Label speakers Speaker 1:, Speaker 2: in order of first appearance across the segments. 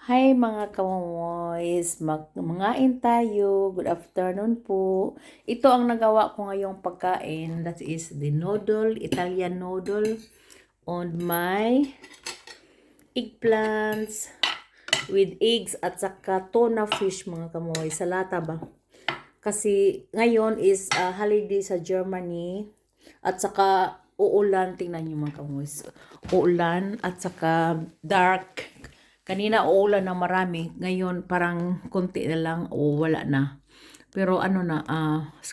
Speaker 1: Hi mga kamoys, mangain tayo. Good afternoon po. Ito ang nagawa ko ngayong pagkain. That is the noodle, Italian noodle on my eggplants with eggs at saka tuna fish mga kamoy. Sa lata ba? Kasi ngayon is holiday sa Germany at saka uulan. Tingnan niyo mga kamoys. Uulan at saka dark. Kanina uulan na marami, ngayon parang konti na lang o wala na. Pero ano na,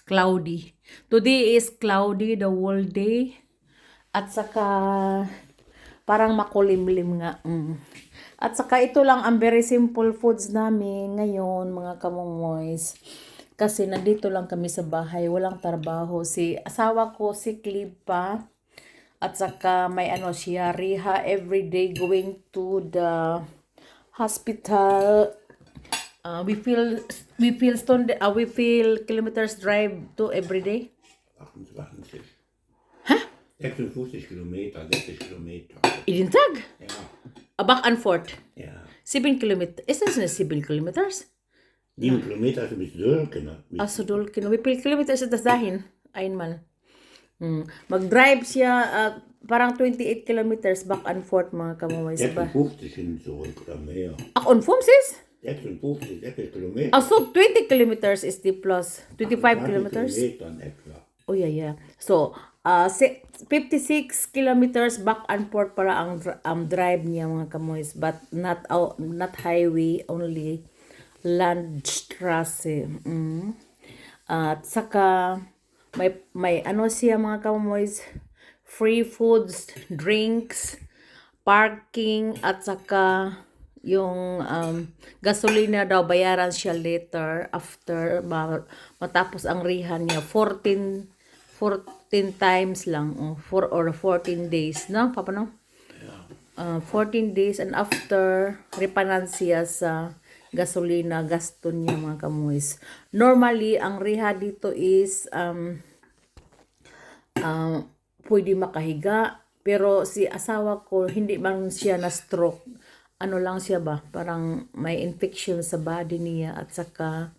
Speaker 1: cloudy. Today is cloudy the whole day. At saka parang makulimlim nga. At saka ito lang ang very simple foods namin ngayon mga kamomoys. Kasi nandito lang kami sa bahay, walang trabaho. Si asawa ko si Clive pa. At saka may ano siya, Riha everyday going to the hospital. We feel kilometers drive to every day.
Speaker 2: 28.
Speaker 1: Hæ?
Speaker 2: 56 kilometer, 60 kilometer.
Speaker 1: I din tag?
Speaker 2: Ja.
Speaker 1: Back and forth.
Speaker 2: Ja.
Speaker 1: 7 kilometers. Is this 7 kilometers?
Speaker 2: 7 kilometer ist bis Dölken.
Speaker 1: Also Dolkin. We feel kilometers is das dahin? Einmal. Mag-drive siya parang 28 kilometers back and forth mga kamumoy sa ba?
Speaker 2: 56 hin zurück oder mehr.
Speaker 1: On form sis?
Speaker 2: 56, 60 kilometer.
Speaker 1: Also 20 kilometers is the plus. 25 kilometers?
Speaker 2: Kilometer in etwa.
Speaker 1: Oh yeah. So, 56 kilometers back and forth para ang drive niya mga kamoys, but not highway, only Landstraße. At saka may ano siya mga kamoys, free foods, drinks, parking, at saka yung gasolina daw bayaran siya later after matapos ang rihan niya 14 times lang, 4 or 14 days, no? Papa, no? 14 days and after, repanan siya sa gasolina, gasto niya mga kamuis. Normally, ang riha dito is, pwede makahiga, pero si asawa ko, hindi man siya na-stroke. Ano lang siya ba? Parang may infection sa body niya at saka,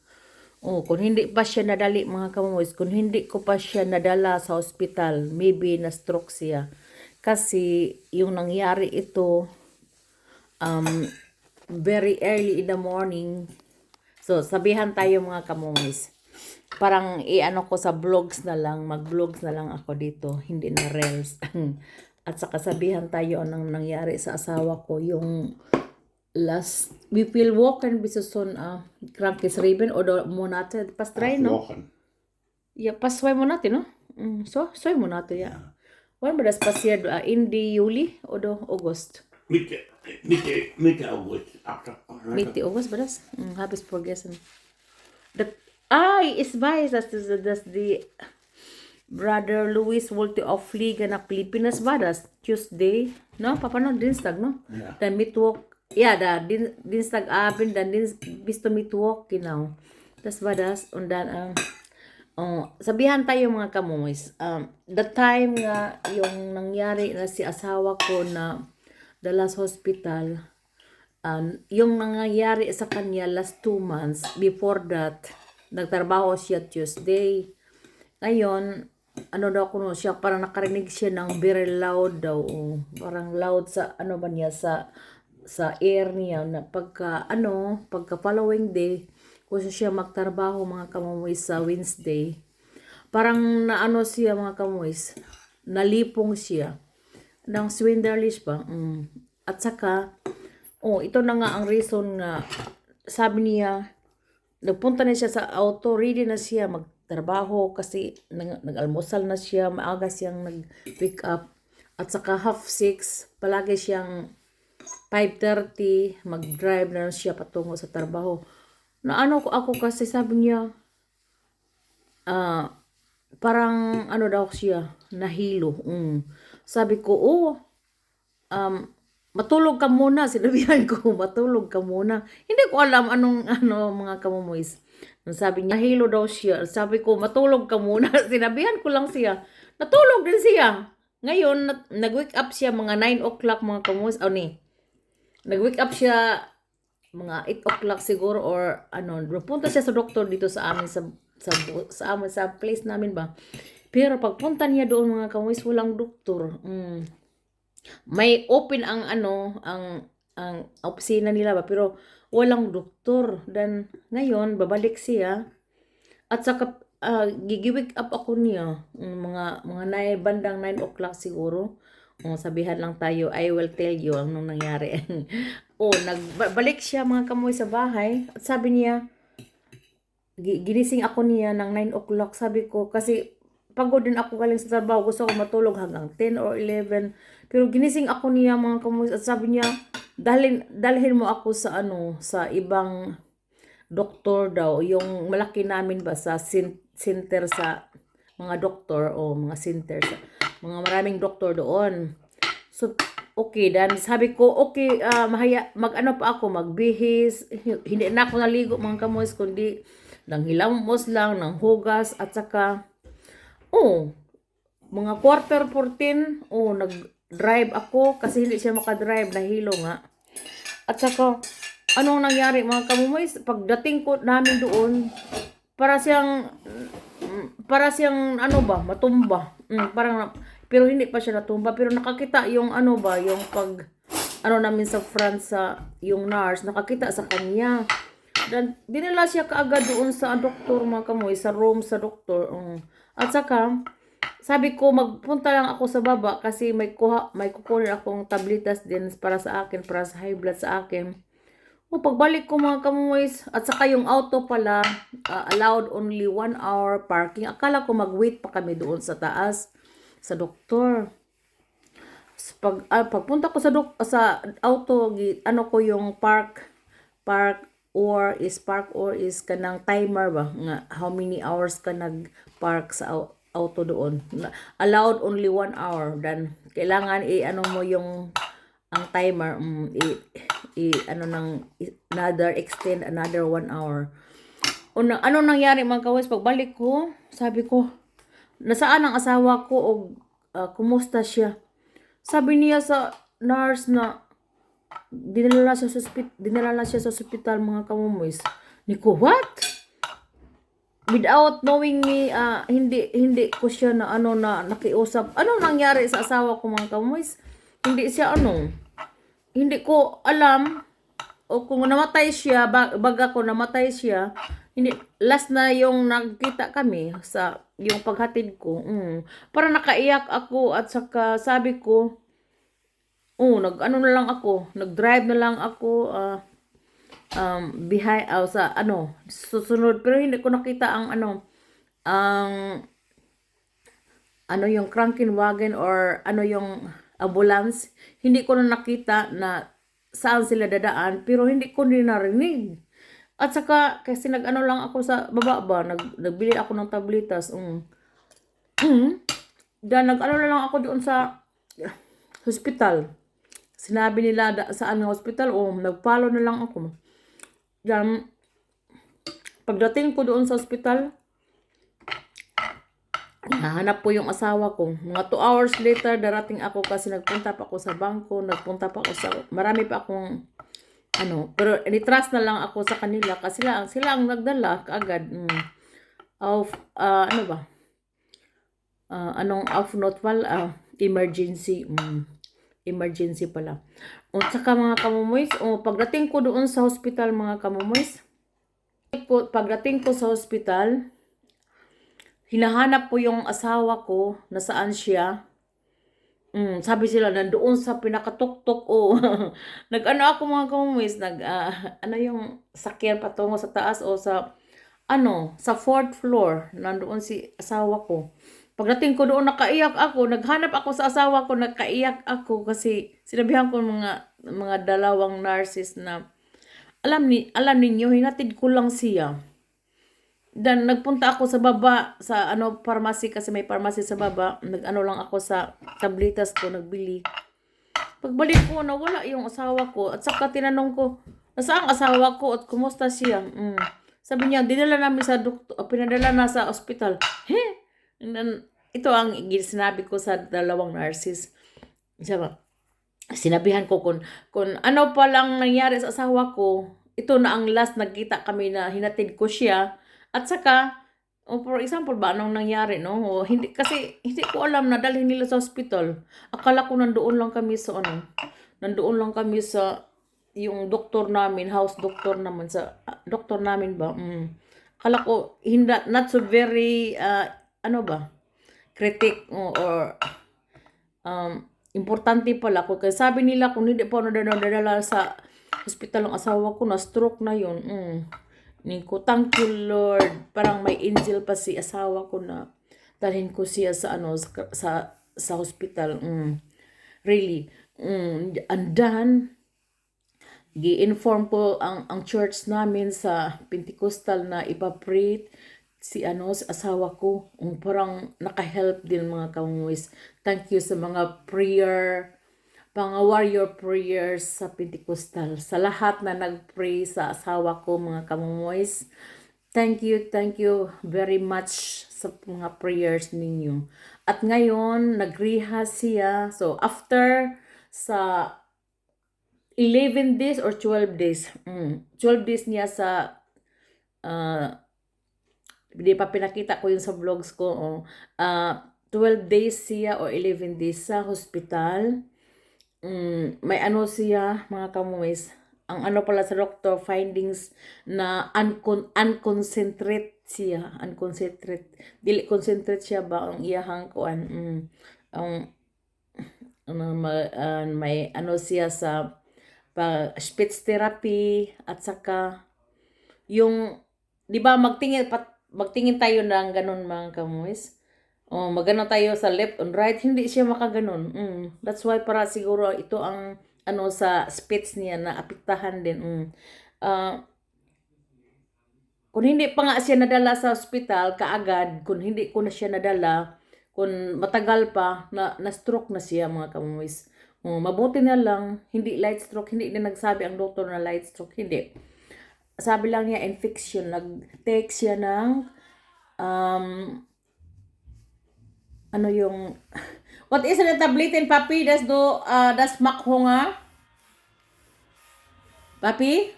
Speaker 1: kung hindi pa siya nadali mga kamumoys, kung hindi ko pa siya nadala sa hospital, maybe na-stroke siya. Kasi yung nangyari ito, very early in the morning. So, sabihan tayo mga kamumoys. Parang i-ano ko sa vlogs na lang, mag-vlogs na lang ako dito, hindi na reels. At saka sabihan tayo anong nangyari sa asawa ko, yung we will walk and be so soon krankes Reben oder Monate pastry, no?
Speaker 2: Wochen.
Speaker 1: Ja, pas 2 Monate, no? So, 2 Monate, ja. Wann war das passiert? Ende Juli oder August?
Speaker 2: Mitte August.
Speaker 1: Mitte August war das? Habe ich vergessen. Ich weiß, dass die Brother Louis wollte auffliegen nach Pilipinas, war das Tuesday, no? Papa, no? Dienstag, no?
Speaker 2: Ja.
Speaker 1: Dann Mittwoch, ja, da Dienstagabend, dann bis zum Mittwoch, genau. Das war das. Und dann, sabihan tayo mga kamoys, the time nga yung nangyari na si asawa ko na dala sa hospital, yung nangyari sa kanya last 2 months, before that, nagtrabaho siya Tuesday. Ngayon, ano daw kuno siya, parang nakarinig siya ng very loud daw, parang loud sa ano ba niya sa air niya na pagka following day kung siya magtrabaho mga kamumoys sa Wednesday, parang naano siya mga kamumoys, nalipong siya ng swindlish pa. At saka ito na nga ang reason nga sabi niya, nagpunta na siya sa auto, ready na siya magtrabaho kasi nag-almusal na siya, maaga siyang nag-pick up. At saka 5:30, palagi siyang 5:30, mag-drive na siya patungo sa trabaho. Naano ko ako kasi sabi niya, parang ano daw siya, nahilo. Sabi ko, matulog ka muna. Sinabihan ko, matulog ka muna. Hindi ko alam anong mga kamumoys. Sabi niya, nahilo daw siya. Sabi ko, matulog ka muna. Sinabihan ko lang siya. Natulog din siya. Ngayon, nag-wake up siya mga 9 o'clock mga kamumoys. Nag-wake up siya mga 8 o'clock siguro or ano, punta siya sa doktor dito sa amin sa place namin ba. Pero pagpunta niya doon mga kamuis, walang doktor. May open ang ano, ang opisina nila ba, pero walang doktor. Dan ngayon babalik siya at saka gigiwig up ako niya mga 9 bandang 9 o'clock siguro. Sabihan lang tayo, I will tell you anong nangyari. Nagbalik siya mga kamoy sa bahay at sabi niya, ginising ako niya ng 9 o'clock. Sabi ko, kasi pagod din ako galing sa trabaho, gusto ko matulog hanggang 10 or 11. Pero ginising ako niya mga kamoy at sabi niya, dalhin mo ako sa sa ibang doktor daw, yung malaki namin ba sa center sa mga doktor o mga center sa mga maraming doktor doon. So okay, dan sabi ko okay, mag-ano pa ako, magbihis, hindi na ako naligo mga kamoys, kundi nang hilamos lang ng hugas at saka mga 14:15 nag-drive ako kasi hindi siya makadrive, nahilo nga. At saka anong nangyari mga kamumoys, pagdating ko namin doon, para siyang matumba. Pero hindi pa siya natumba, pero nakakita yung yung pag namin sa France yung nurse, nakakita sa kanya. Dan dinala siya kaagad doon sa doktor mga kamoy, sa room sa doktor. At saka sabi ko magpunta lang ako sa baba kasi may kukunin akong tabletas din para sa akin, para sa high blood sa akin. Pagbalik ko mga kamoys, at saka yung auto pala allowed only 1 hour parking. Akala ko mag-wait pa kami doon sa taas sa doktor. Pagpunta ko sa auto, ko yung park or is kanang timer ba nga how many hours ka nag-park sa auto doon. Allowed only 1 hour, dan kailangan mo yung ang timer extend another 1 hour. Ano nangyari mga kawis, pagbalik ko sabi ko nasaan ang asawa ko o kumusta siya. Sabi niya sa nurse na dinala siya sa ospital mga kamumoys. Niko, what? Without knowing me, hindi ko siya na nakiusap. Ano nangyari sa asawa ko mga kamumoys? Hindi siya hindi ko alam o kung namatay siya, baga ko namatay siya. Hindi, last na yung nagkita kami sa yung paghatid ko. Para nakaiyak ako at saka sabi ko, nag-ano na lang ako, nag-drive na lang ako behind sa susunod, pero hindi ko nakita ang yung cranking wagon or yung ambulance. Hindi ko na nakita na saan sila dadaan, pero hindi ko din narinig. At saka kasi nag-ano lang ako sa baba ba, nagbili ako ng tabletas. Dan nag-ano na lang ako doon sa hospital. Sinabi nila saan ng hospital, nag-follow na lang ako. Dan pagdating ko doon sa hospital, nahanap po yung asawa ko. Mga 2 hours later, darating ako kasi nagpunta pa ako sa bangko, marami pa akong pero nitrust na lang ako sa kanila kasi sila ang nagdala kaagad of note pala, emergency pala. Saka mga kamumoys, pagdating ko doon sa hospital mga kamumoys, pagdating ko sa hospital, hinahanap po yung asawa ko na saan siya. Sabi sila nandoon sa pinakatuktok. Nag-ano ako mga kamumoys, yung sakyan patungo sa taas o sa 4th floor, nandoon si asawa ko. Pagdating ko doon, nakaiyak ako, naghanap ako sa asawa ko, nakaiyak ako kasi sinabihan ko mga dalawang nurses na alam ninyo, hinatid ko lang siya. Dan nagpunta ako sa baba sa pharmacy kasi may pharmacy sa baba. Nag-ano lang ako sa tabletas ko, nagbili. Pagbalik ko, nawala yung asawa ko. At saka tinanong ko, nasaan ang asawa ko at kumusta siya? Sabi niya, dinala namin sa doktor, pinadala na sa ospital. Ito ang sinabi ko sa dalawang nurses. Sinabihan ko kung ano pa lang nangyari sa asawa ko, ito na ang last nagkita kami na hinatid ko siya. At saka, for example ba, anong nangyari, no? Hindi, kasi hindi ko alam na dalhin nila sa hospital. Akala ko nandoon lang kami sa nandoon lang kami sa yung doktor namin, house doctor naman sa doktor namin ba. Akala ko hindi not so very ano ba, critic or importante pala ko. Kaya sabi nila kung hindi pa nadadala sa hospital ng asawa ko, na stroke na yun. Ko, thank you Lord. Parang may angel pa si asawa ko na dalhin ko siya sa sa hospital. Really. And then, gi-inform ko ang church namin sa Pentecostal na ipapray si sa asawa ko. Parang naka-help din mga kamuis. Thank you sa mga warrior prayers sa Pentecostal. Sa lahat na nag-pray sa asawa ko mga kamuis. Thank you very much sa mga prayers ninyo. At ngayon, nag-rehab siya. So, after sa 11 days or 12 days. 12 days niya sa hindi pa pinakita ko yung sa vlogs ko. 12 days siya or 11 days sa hospital. May siya mga kamuis. Ang pala sa doctor findings na unconcentrate siya. Unconcentrate. Dili concentrate siya ba ang iyahang kuan. May siya sa speech therapy at saka yung di ba magtingin tayo ng ganun mga kamuis. Magano tayo sa left and right, hindi siya makaganon. That's why para siguro ito ang sa speech niya na apektahan din. Kung hindi pa nga siya nadala sa hospital kaagad, kung hindi ko na siya nadala, kung matagal pa na stroke na siya mga kamuis. Mabuti na lang, hindi light stroke, hindi din nagsabi ang doktor na light stroke, hindi. Sabi lang niya infection, nag-take siya ng what is the tabletin, papi? Das makhunga? Papi?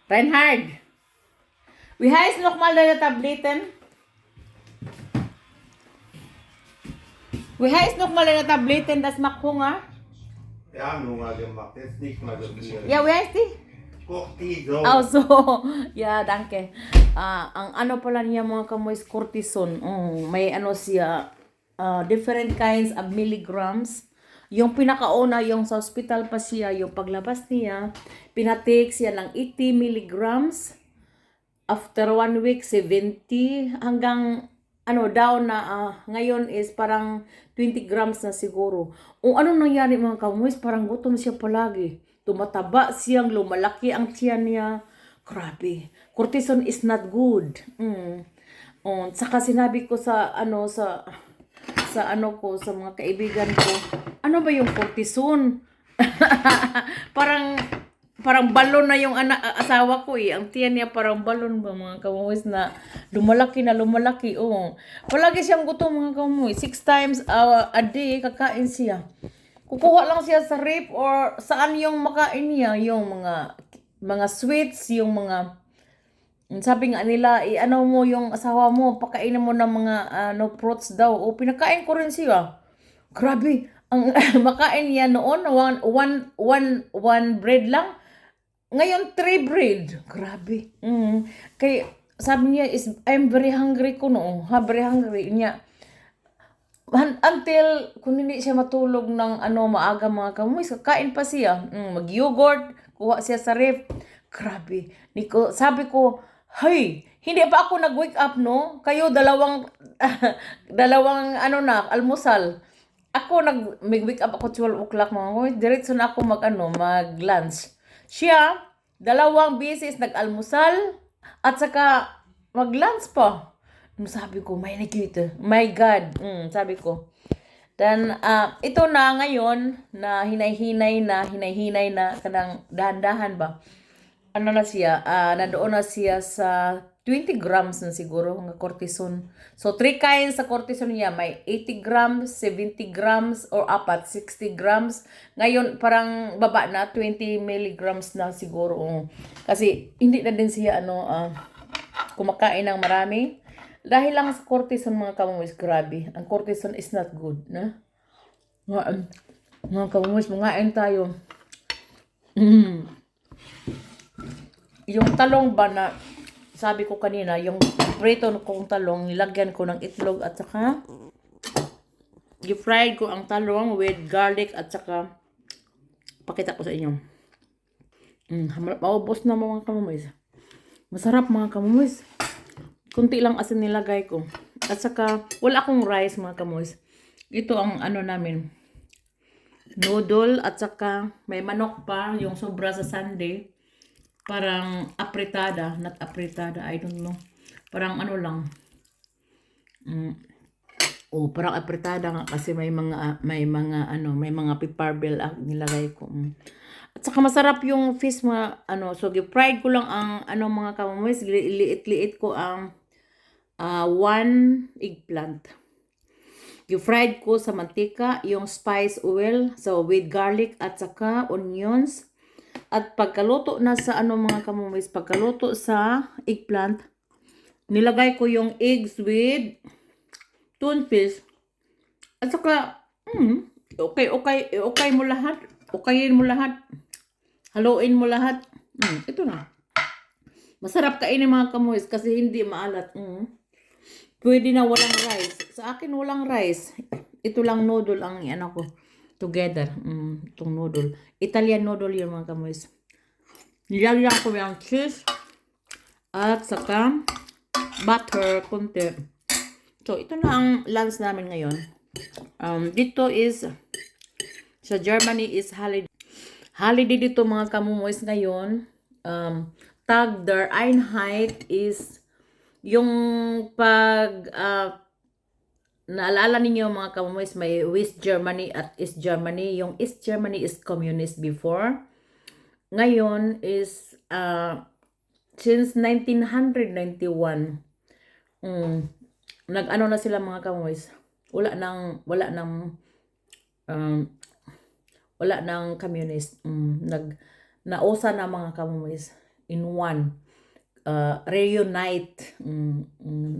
Speaker 1: Reinhard? Wie heißt nochmal deine Tabletten? Wie heißt nochmal deine Tabletten, das makhunga?
Speaker 2: Wir haben Hunger gemacht, jetzt nicht mal so viel.
Speaker 1: Ja, wie heißt die?
Speaker 2: Cortison.
Speaker 1: Also, yeah, danke. Ang pala niya mga kamoys, cortisone. May siya, different kinds of milligrams. Yung pinakauna, yung sa hospital pa siya, yung paglabas niya, pinatake siya ng 80 milligrams. After 1 week, 70. Hanggang, down na, ngayon is parang 20 grams na siguro. Anong nangyari mga kamoys? Parang gutom siya palagi. Tumataba siyang, lumalaki ang tiyan niya. Grabe. Cortisone is not good. Saka sinabi ko sa sa mga kaibigan ko, ano ba yung cortisone? parang balon na yung asawa ko Ang tiyan niya parang balon ba mga kamuis na lumalaki. Palagi siyang gutom mga kamuis. 6 times a day kakain siya. Kukuha lang siya sa rip or saan yung makain niya, yung mga sweets, yung mga sabi nga nila, mo yung asawa mo, pakainin mo ng mga fruits daw. Pinakain ko rin siya. Grabe, ang makain niya noon, one bread lang. Ngayon, 3 bread. Grabe. Kaya sabi niya, I'm very hungry ko no. Very hungry niya. Until kung hindi siya matulog ng maaga mga kamuis, kakain pa siya. Mag-yogurt, kuha siya sa ref. Grabe. Sabi ko, hey, hindi pa ako nag-wake up, no? Kayo dalawang almusal. Ako mag-wake up ako 12 o'clock mga kamuis. Diretso na ako mag-lunch. Siya, 2 beses nag-almusal at saka mag-lunch pa. Sabi ko, my God. Sabi ko. Then, ito na ngayon, na hinay-hinay na, kanang dahan-dahan ba? ano na siya, nandoon na siya sa 20 grams na siguro nga cortisone. So, 3 kinds sa cortisone niya. May 80 grams, 70 grams, or apat, 60 grams. Ngayon, parang baba na, 20 milligrams na siguro. Kasi, hindi na din siya, kumakain ng marami. Dahil lang sa cortisone, mga kamumis, grabe. Ang cortisone is not good, na? Mga kamumis, mangain tayo. Yung talong ba na, sabi ko kanina, yung prito kong talong, nilagyan ko ng itlog at saka i-fried ko ang talong with garlic at saka pakita ko sa inyo. Maubos na mga kamumis. Masarap mga kamumis. Kunti lang asin nilagay ko. At saka wala akong rice mga kamumis. Ito ang namin. Noodle at saka may manok pa yung sobra sa Sunday. Parang apritada, not apritada, I don't know. Parang lang. Parang apritada nga kasi may mga piparvel nilagay ko. At saka masarap yung fish so fried ko lang ang mga kamumis, liit-liit ko ang 1 eggplant. Fried ko sa mantika, yung spice oil, so with garlic at saka onions. At pagkaluto na sa mga kamumis, pagkaluto sa eggplant, nilagay ko yung eggs with tuna. At saka, okay mo lahat. Okayin mo lahat. Haluin mo lahat. Ito na. Masarap kainin mga kamumis kasi hindi maalat. Pwede na walang rice. Sa akin walang rice. Ito lang noodle ang ko. Together. Itong noodle. Italian noodle yun mga kamuis. Nilagyan ko yung cheese. At saka butter konti. So, ito na ang lunch namin ngayon. Dito is sa Germany is holiday. Holiday dito mga kamuis ngayon. Tag der Einheit is yung pag naalala ninyo mga kamumis, may West Germany at East Germany. Yung East Germany is communist before. Ngayon is since 1991 nag-ano na sila mga kamumis. Wala nang communist. Nausa na mga kamumis in one. Reunite.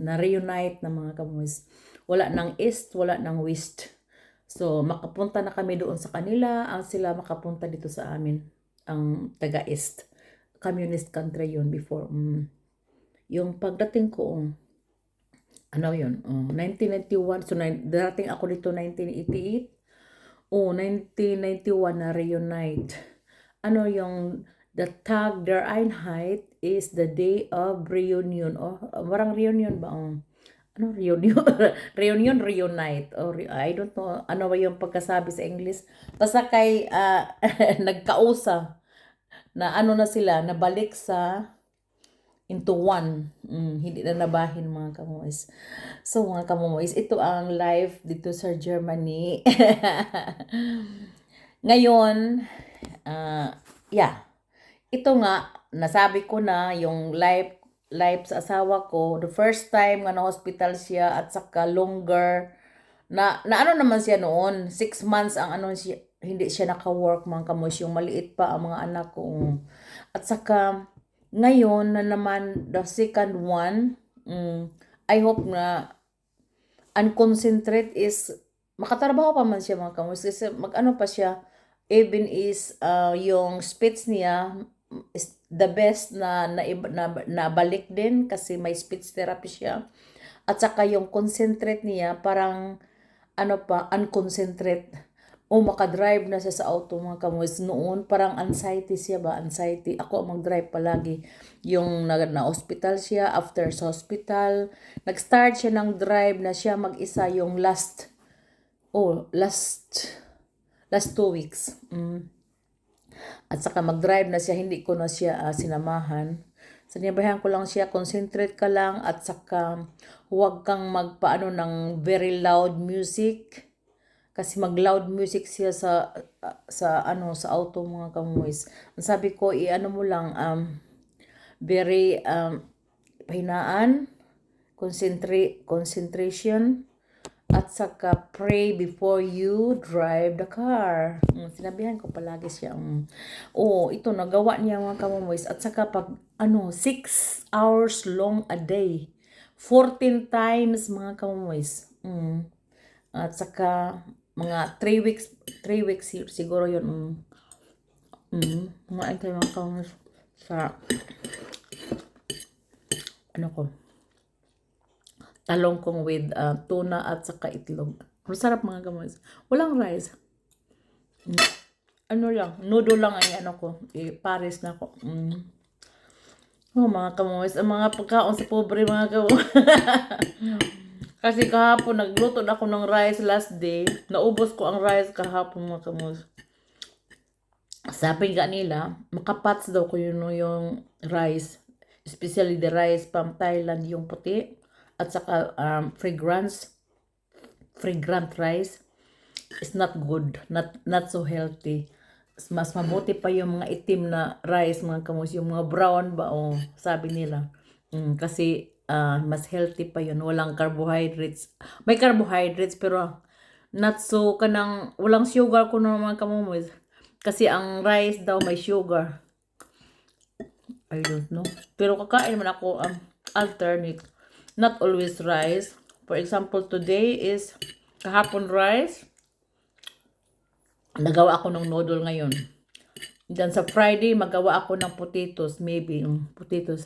Speaker 1: Na-reunite na mga kamumis. Wala nang East, wala nang West. So, makapunta na kami doon sa kanila. Ang sila makapunta dito sa amin. Ang taga-East. Communist country yun before. Yung pagdating ko, yun? 1991. So, darating ako dito 1988. 1991 na reunite. Yung the Tag der Einheit is the day of reunion. Parang reunion ba? Reunion? Reunion, reunite. I don't know. Ano ba yung pagkasabi sa English? Basta kay nagkausa na na sila, nabalik sa into one. Hindi na nabahin mga kamuis. So mga kamuis, ito ang life dito sa Germany. Ngayon, ito nga, nasabi ko na yung life sa asawa ko, the first time nga na-hospital siya at saka longer, na naman siya noon, 6 months ang siya, hindi siya naka-work mga kamuis, yung maliit pa ang mga anak ko. At saka, ngayon na naman, the second one, I hope na unconcentrate is, makatrabaho pa man siya mga kamuis, kasi pa siya, even is, yung speech niya, is the best na balik din kasi may speech therapy siya. At saka yung concentrate niya, parang, unconcentrate. Makadrive na siya sa auto mga kamuis. Noon, parang anxiety siya ba? Anxiety. Ako ang mag-drive palagi. Yung na-hospital siya, after sa hospital, nag-start siya ng drive na siya mag-isa yung last 2 weeks. At saka mag-drive na siya, hindi ko na siya sinamahan. Sinabahan ko lang siya, concentrate ka lang at saka huwag kang magpaano ng very loud music. kasi mag-loud music siya sa auto mga kamoys. Ang sabi ko i-ano mo lang very pahinaan, concentration, at saka pray before you drive the car. Sinabihan ko palagi siya. Ito nagawa niya mga kamoys. At saka pag 6 hours long a day. 14 times mga kamoys. At saka mga 3 weeks siguro yun. Mga tayo mga kamoys sa talong kong with tuna at saka itlog. Masarap mga kamoys. Walang rice. Noodle lang ay Paris na ko. Mga kamoys, ang mga pagkaon sa pobre mga kamoys. Kasi kahapon nagluto na ako ng rice last day. Naubos ko ang rice kahapon mga kamoys. Sabi nga nila, makapats daw ko yung rice. Especially the rice from Thailand, yung puti. At saka fragrant rice is not good, not so healthy. Mas mabuti pa yung mga itim na rice mga kamoys, yung mga brown ba sabi nila. Kasi mas healthy pa yun, walang carbohydrates. May carbohydrates pero not so walang sugar ko na mga kamoys. Kasi ang rice daw may sugar. I don't know. Pero kakain man ako alternate. Not always rice. For example, today is kahapon rice. Nagawa ako ng noodle ngayon. Then sa Friday, magawa ako ng potatoes. Maybe, potatoes.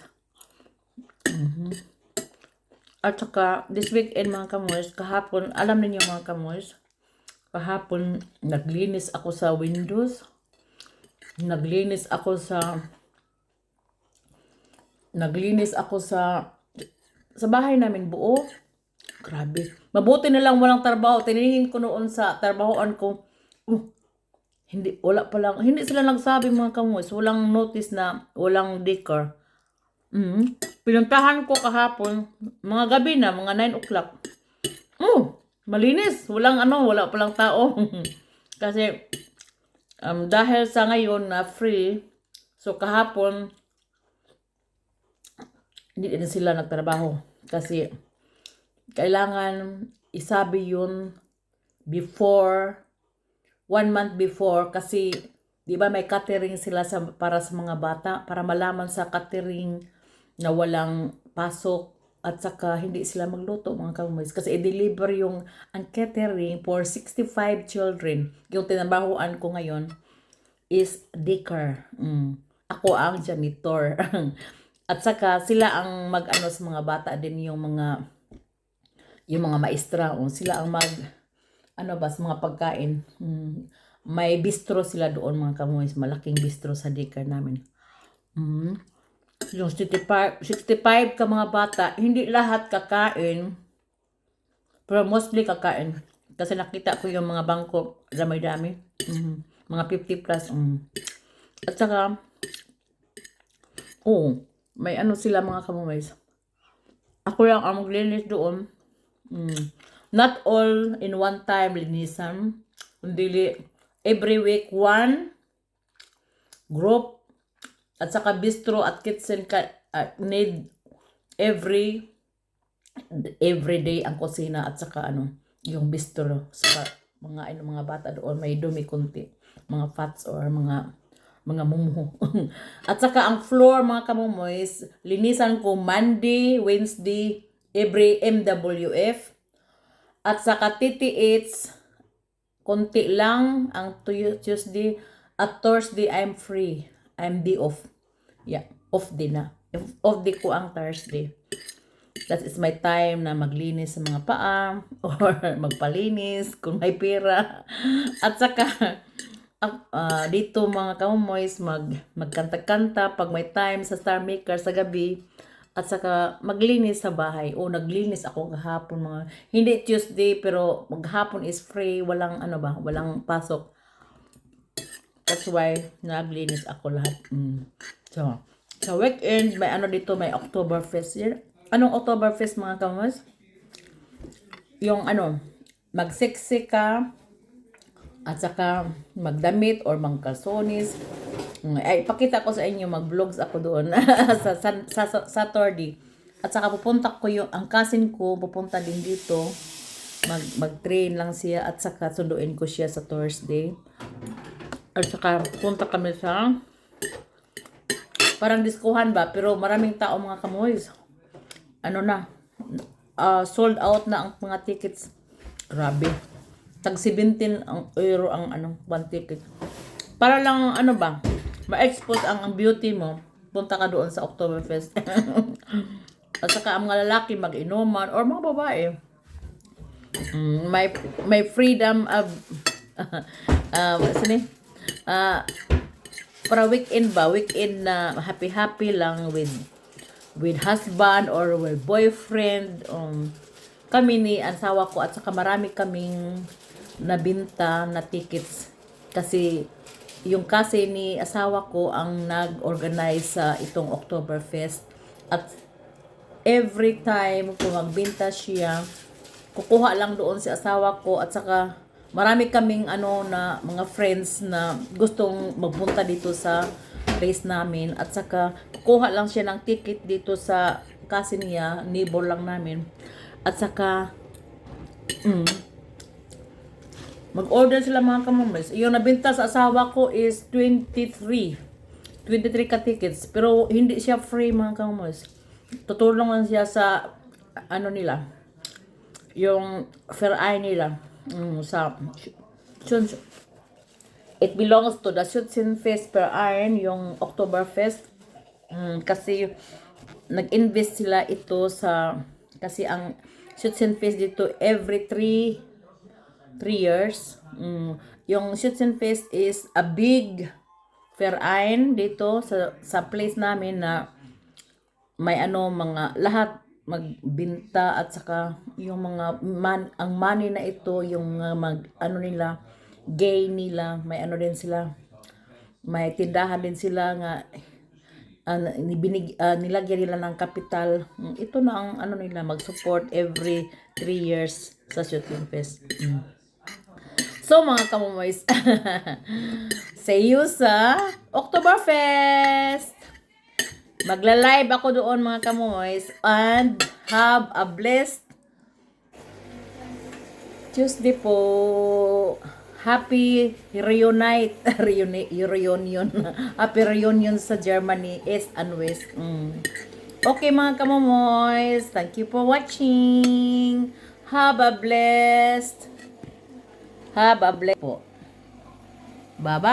Speaker 1: At saka, this weekend mga kamoys, kahapon, alam niyo mga kamoys, kahapon, naglinis ako sa windows. Naglinis ako sa bahay namin buo. Grabe. Mabuti na lang walang trabaho. Tiningin ko noon sa trabahoan ko. Hindi sila nagsabi mga kamoys. Walang notice na walang decor. Pinuntahan ko kahapon. Mga gabi na, mga 9 o'clock. Malinis. Wala palang tao. Kasi, dahil sa ngayon na free, so kahapon, hindi na sila nagtrabaho. Kasi, kailangan isabi yun before 1 month before, kasi di ba may catering sila para sa mga bata, para malaman sa catering na walang pasok at saka hindi sila magluto mga kamoys, kasi i-deliver ang catering for 65 children. Yung tinabahuan ko ngayon is daycare. Ako ang janitor. At saka sila ang mag sa mga bata din, yung mga maestra, sila ang sa mga pagkain. May bistro sila doon mga kamoys, malaking bistro sa daycare namin. Yung 65 ka mga bata, hindi lahat kakain, pero mostly kakain. Kasi nakita ko yung mga bangko, dami-dami. Mga 50 plus. At saka, may sila mga kamoys. Ako lang ang maglinis doon. Not all in one time linisan. Hindi, every week one group. At saka bistro at kitchen need every day ang kusina at saka yung bistro sa mga bata doon may dumi kunti, mga fats or mga mumuho. At saka ang floor mga kamomoys, linisan ko Monday, Wednesday, every MWF. At saka TTH, konti lang ang Tuesday. At Thursday, I'm free. I'm day off. Yeah, off day na. Off day ko ang Thursday. That is my time na maglinis sa mga paa or magpalinis kung may pera. At saka, dito mga kamomoys, magkanta-kanta pag may time sa Star Maker sa gabi. At saka maglinis sa bahay. Naglinis ako kahapon hindi Tuesday pero maghapon is free, walang walang pasok. That's why naglinis ako lahat. So, sa weekend may dito, may Oktoberfest. Anong Oktoberfest mga kamomoys? Yung magsiksik ka, at saka magdamit or magkalsonis. Ay, ipakita ko sa inyo, mag-vlogs ako doon sa Saturday. At saka pupunta ko ang cousin ko, pupunta din dito. Mag-train lang siya at saka sunduin ko siya sa Thursday. At saka pupunta kami sa parang diskuhan ba, pero maraming tao mga kamoys. Ano na, sold out na ang mga tickets. Grabe. Tag 17 ang euro ang one ticket. Para lang ano ba, ma-expose ang beauty mo, punta ka doon sa Oktoberfest. At saka ang mga lalaki mag-inuman or mga babae. May freedom of sini? Para weekend ba? Weekend na happy-happy lang with husband or with boyfriend. Kami ni asawa ko at saka marami kaming nabinta na tickets. Kasi yung kasi ni asawa ko ang nag-organize sa itong Oktoberfest. At every time kung magbinta siya, kukuha lang doon si asawa ko at saka marami kaming na mga friends na gustong magpunta dito sa place namin at saka kukuha lang siya ng ticket dito sa kasi niya, neighbor lang namin. At saka mag-order sila mga kamumis. Yung nabinta sa asawa ko is 23 ka tickets pero hindi siya free mga kamumis. Tutulong lang siya sa nila, yung fair eye nila. It belongs to the Schützenfest per Iron, yung Oktoberfest. Kasi nag-invest sila ito kasi ang Schützenfest dito every 3 years. Yung Schützenfest is a big fair Iron dito sa place namin na may mga lahat magbinta at saka yung mga ang money na ito yung nila gay nila, may din sila, may tindahan din sila nga nilagyan nila ng kapital. Ito na ang nila mag-support every 3 years sa Schützenfest. So mga kamumoys, see you sa Oktoberfest! Magla-live ako doon mga kamoys and have a blessed Tuesday po. Happy reunion. Happy reunion sa Germany, East and West. Okay mga kamoys, thank you for watching. Have a blessed po. Bye-bye.